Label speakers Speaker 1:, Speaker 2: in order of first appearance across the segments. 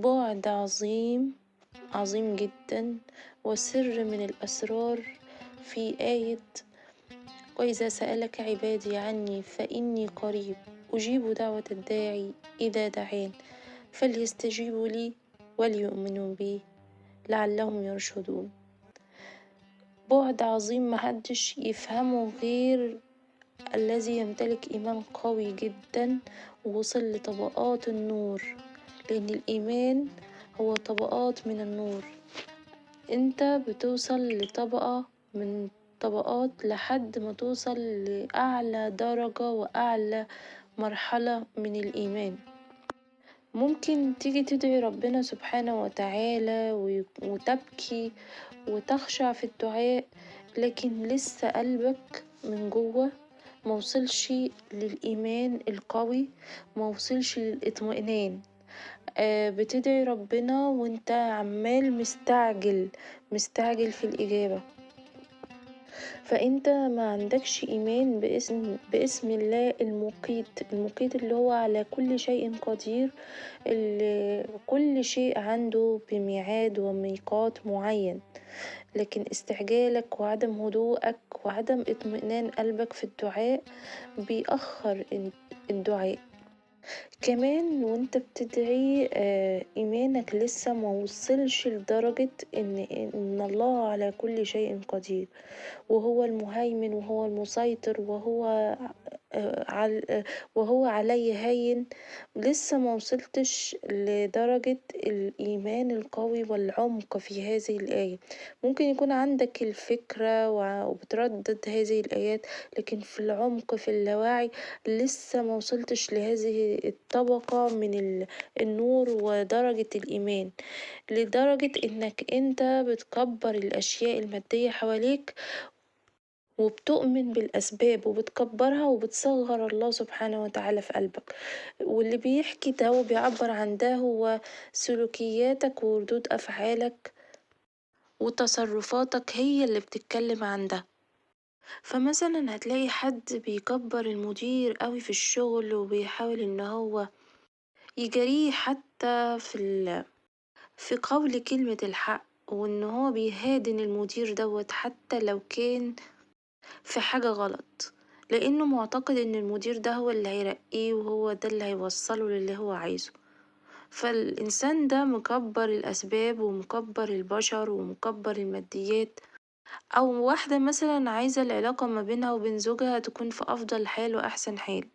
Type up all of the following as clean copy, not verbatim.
Speaker 1: بعد عظيم عظيم جدا وسر من الأسرار في آية: وإذا سألك عبادي عني فإني قريب أجيب دعوة الداعي إذا دعان فليستجيبوا لي وليؤمنوا بي لعلهم يرشدون. بعد عظيم محدش يفهمه غير الذي يمتلك إيمان قوي جدا ووصل لطبقات النور، لأن الإيمان هو طبقات من النور. انت بتوصل لطبقة من طبقات لحد ما توصل لأعلى درجة وأعلى مرحلة من الإيمان. ممكن تيجي تدعي ربنا سبحانه وتعالى وتبكي وتخشع في الدعاء، لكن لسه قلبك من جوه موصلش للإيمان القوي، موصلش للإطمئنان. بتدعي ربنا وانت عمال مستعجل في الإجابة، فانت ما عندكش ايمان باسم الله المقيت اللي هو على كل شيء قدير، اللي كل شيء عنده بميعاد وميقات معين. لكن استعجالك وعدم هدوءك وعدم اطمئنان قلبك في الدعاء بيأخر الدعاء. كمان وانت بتدعي ايمانك لسه موصلش لدرجة ان الله على كل شيء قدير، وهو المهيمن وهو المسيطر وهو علي هين. لسه موصلتش لدرجة الإيمان القوي والعمق في هذه الآية. ممكن يكون عندك الفكرة وبتردد هذه الآيات، لكن في العمق في اللاوعي لسه موصلتش لهذه الطبقة من النور ودرجة الإيمان، لدرجة إنك أنت بتكبر الأشياء المادية حواليك وبتؤمن بالأسباب وبتكبرها وبتصغر الله سبحانه وتعالى في قلبك. واللي بيحكي ده وبيعبر عن ده هو سلوكياتك وردود أفعالك وتصرفاتك هي اللي بتتكلم عن ده. فمثلا هتلاقي حد بيكبر المدير قوي في الشغل وبيحاول ان هو يجريه حتى في قول كلمة الحق، وان هو بيهادن المدير دوت حتى لو كان في حاجة غلط، لأنه معتقد إن المدير ده هو اللي هيرقيه وهو ده اللي هيوصله للي هو عايزه. فالإنسان ده مكبر الأسباب ومكبر البشر ومكبر الماديات. أو واحدة مثلا عايزة العلاقة ما بينها وبين زوجها تكون في أفضل حال وأحسن حال،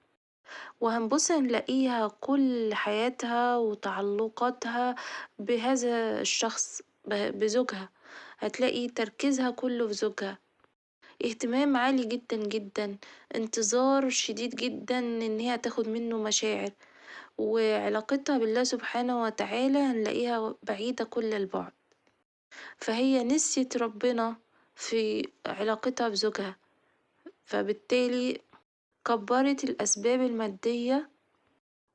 Speaker 1: وهنبص نلاقيها كل حياتها وتعلقاتها بهذا الشخص بزوجها. هتلاقي تركيزها كله في زوجها، اهتمام عالي جدا جدا، انتظار شديد جدا ان هي تاخد منه مشاعر. وعلاقتها بالله سبحانه وتعالى هنلاقيها بعيدة كل البعد، فهي نسيت ربنا في علاقتها بزوجها، فبالتالي كبرت الأسباب المادية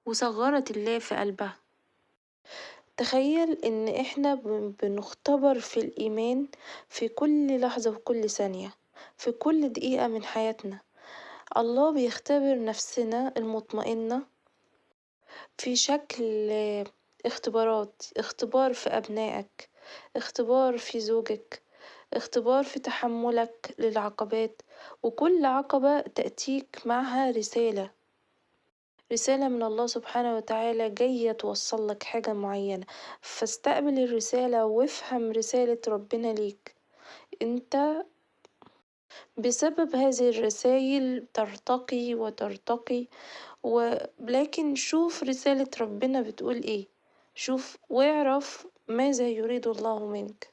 Speaker 1: وصغرت الله في قلبها. تخيل ان احنا بنختبر في الإيمان في كل لحظة وكل ثانية، في كل دقيقة من حياتنا. الله بيختبر نفسنا المطمئنة في شكل اختبار في أبنائك، اختبار في زوجك، اختبار في تحملك للعقبات. وكل عقبة تأتيك معها رسالة من الله سبحانه وتعالى جاية توصل لك حاجة معينة، فاستقبل الرسالة وافهم رسالة ربنا ليك. انت بسبب هذه الرسائل ترتقي وترتقي. ولكن شوف رسالة ربنا بتقول ايه، شوف واعرف ماذا يريد الله منك.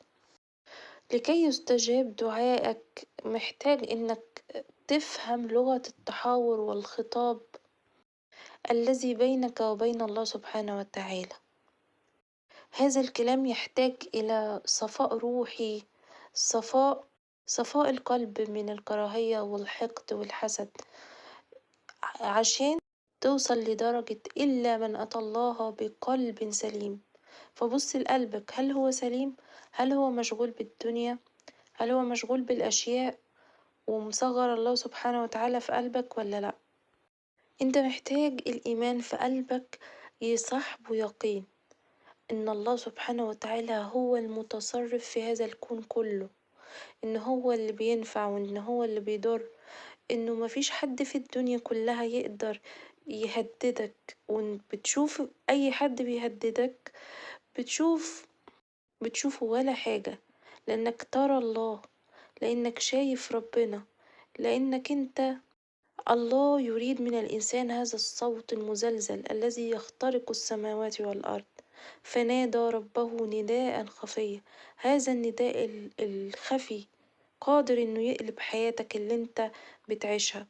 Speaker 1: لكي يستجاب دعائك محتاج انك تفهم لغة التحاور والخطاب الذي بينك وبين الله سبحانه وتعالى. هذا الكلام يحتاج إلى صفاء روحي، صفاء القلب من الكراهية والحقد والحسد، عشان توصل لدرجة إلا من أتى الله بقلب سليم. فبص لقلبك، هل هو سليم؟ هل هو مشغول بالدنيا؟ هل هو مشغول بالأشياء ومصغر الله سبحانه وتعالى في قلبك ولا لأ؟ انت محتاج الإيمان في قلبك يصاحبه يقين. إن الله سبحانه وتعالى هو المتصرف في هذا الكون كله، إن هو اللي بينفع وإن هو اللي بيضر، إنه مفيش حد في الدنيا كلها يقدر يهددك، وإن بتشوف أي حد بيهددك بتشوفه ولا حاجة، لأنك ترى الله، لأنك شايف ربنا، لأنك انت الله يريد من الإنسان هذا الصوت المزلزل الذي يخترق السماوات والأرض، فنادى ربه نداء خفيا. هذا النداء الخفي قادر إنه يقلب حياتك اللي انت بتعيشها.